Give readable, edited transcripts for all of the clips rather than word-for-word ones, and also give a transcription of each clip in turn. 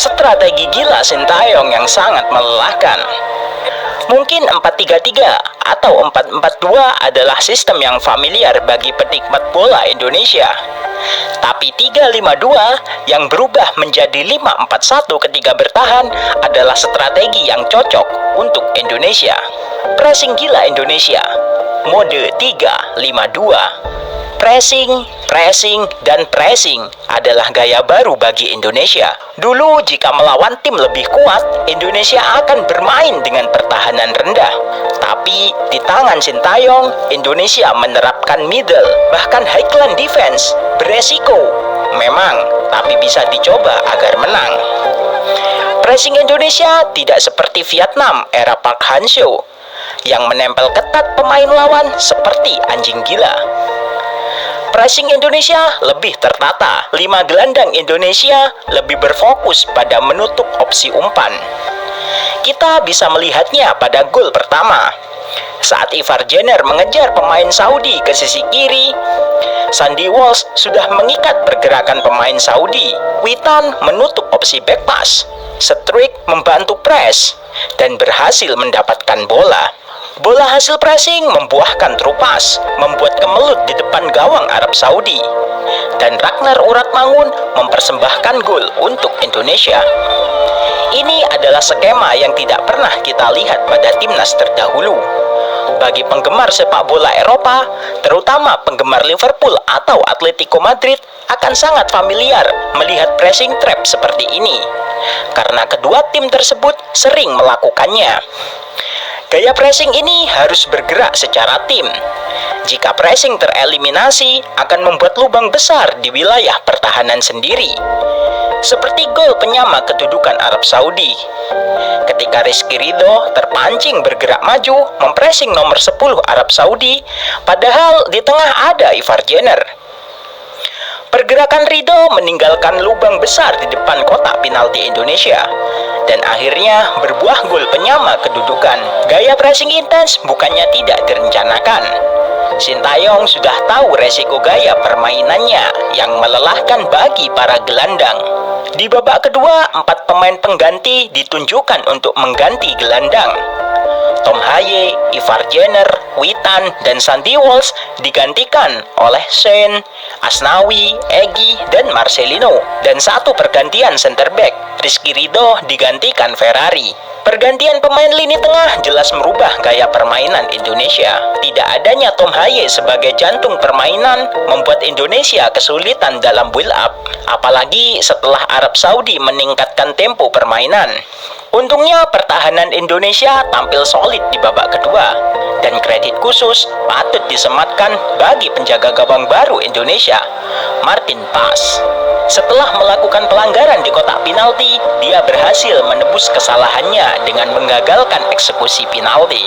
strategi gila Sintayong yang sangat melelahkan. Mungkin 4-3-3 atau 4-4-2 adalah sistem yang familiar bagi penikmat bola Indonesia. Tapi 3-5-2 yang berubah menjadi 5-4-1 ketika bertahan adalah strategi yang cocok untuk Indonesia. Pressing gila Indonesia, mode 3-5-2. Pressing, dan pressing adalah gaya baru bagi Indonesia. Dulu jika melawan tim lebih kuat, Indonesia akan bermain dengan pertahanan rendah. Tapi di tangan Sintayong, Indonesia menerapkan middle, bahkan highland defense. Beresiko, memang, tapi bisa dicoba agar menang. Pressing Indonesia tidak seperti Vietnam era Park Hang-seo yang menempel ketat pemain lawan seperti anjing gila. Pressing Indonesia lebih tertata. 5 gelandang Indonesia lebih berfokus pada menutup opsi umpan. Kita bisa melihatnya pada gol pertama. Saat Ivar Jenner mengejar pemain Saudi ke sisi kiri, Sandy Walsh sudah mengikat pergerakan pemain Saudi. Witan menutup opsi back pass. Struijk membantu press dan berhasil mendapatkan bola. Bola hasil pressing membuahkan true pass, membuat kemelut di depan gawang Arab Saudi. Dan Ragnar Uratmangun mempersembahkan gol untuk Indonesia. Ini adalah skema yang tidak pernah kita lihat pada timnas terdahulu. Bagi penggemar sepak bola Eropa, terutama penggemar Liverpool atau Atletico Madrid, akan sangat familiar melihat pressing trap seperti ini, karena kedua tim tersebut sering melakukannya. Gaya pressing ini harus bergerak secara tim. Jika pressing tereliminasi, akan membuat lubang besar di wilayah pertahanan sendiri. Seperti gol penyama kedudukan Arab Saudi. Ketika Rizky Ridho terpancing bergerak maju, mempressing nomor 10 Arab Saudi, padahal di tengah ada Ivar Jenner. Pergerakan Ridho meninggalkan lubang besar di depan kotak penalti Indonesia, dan akhirnya berbuah gol penyama kedudukan. Gaya pressing intens bukannya tidak direncanakan. Sintayong sudah tahu resiko gaya permainannya yang melelahkan bagi para gelandang. Di babak kedua, 4 pemain pengganti ditunjukkan untuk mengganti gelandang. Tom Haye, Ivar Jenner, Witan, dan Sandy Walsh digantikan oleh Shane, Asnawi, Egy, dan Marcelino. Dan satu pergantian center back, Rizky Ridho digantikan Ferrari. Pergantian pemain lini tengah jelas merubah gaya permainan Indonesia. Tidak adanya Tom Haye sebagai jantung permainan membuat Indonesia kesulitan dalam build up, apalagi setelah Arab Saudi meningkatkan tempo permainan. Untungnya pertahanan Indonesia tampil solid di babak kedua, dan kredit khusus patut disematkan bagi penjaga gawang baru Indonesia, Martin Paes. Setelah melakukan pelanggaran di kotak penalti, dia berhasil menebus kesalahannya dengan menggagalkan eksekusi penalti.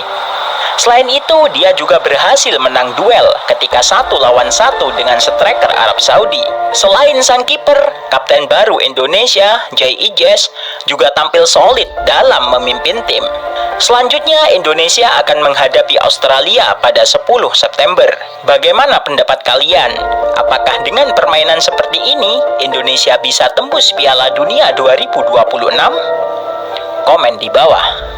Selain itu, dia juga berhasil menang duel ketika 1 lawan 1 dengan striker Arab Saudi. Selain sang kiper, kapten baru Indonesia, Jay Ijes, juga tampil solid dalam memimpin tim. Selanjutnya, Indonesia akan menghadapi Australia pada 10 September. Bagaimana pendapat kalian? Apakah dengan permainan seperti ini, Indonesia bisa tembus Piala Dunia 2026? Komen di bawah.